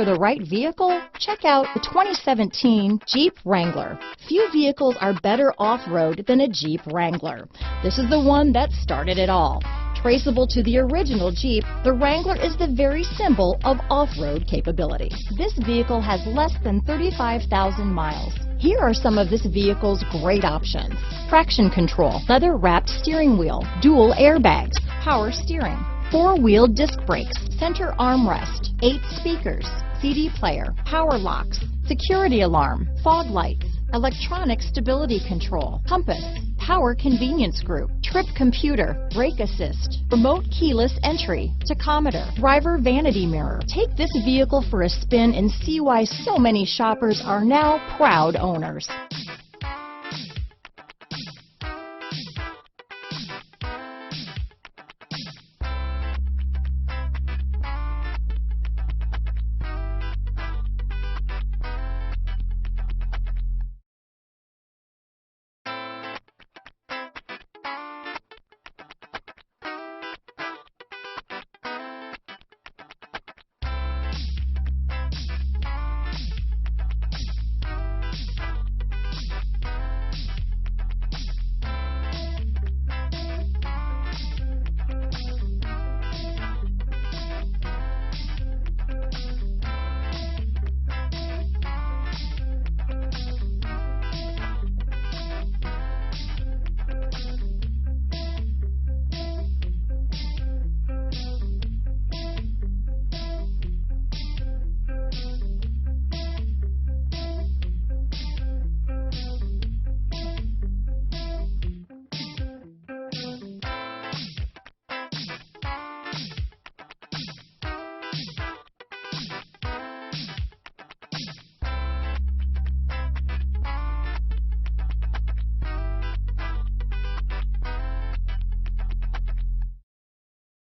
for the right vehicle? Check out the 2017 Jeep Wrangler. Few vehicles are better off-road than a Jeep Wrangler. This is the one that started it all. Traceable to the original Jeep, the Wrangler is the very symbol of off-road capability. This vehicle has less than 35,000 miles. Here are some of this vehicle's great options: traction control, leather-wrapped steering wheel, dual airbags, power steering, four-wheel disc brakes, center armrest, 8 speakers, CD player, power locks, security alarm, fog lights, electronic stability control, compass, power convenience group, trip computer, brake assist, remote keyless entry, tachometer, driver vanity mirror. Take this vehicle for a spin and see why so many shoppers are now proud owners.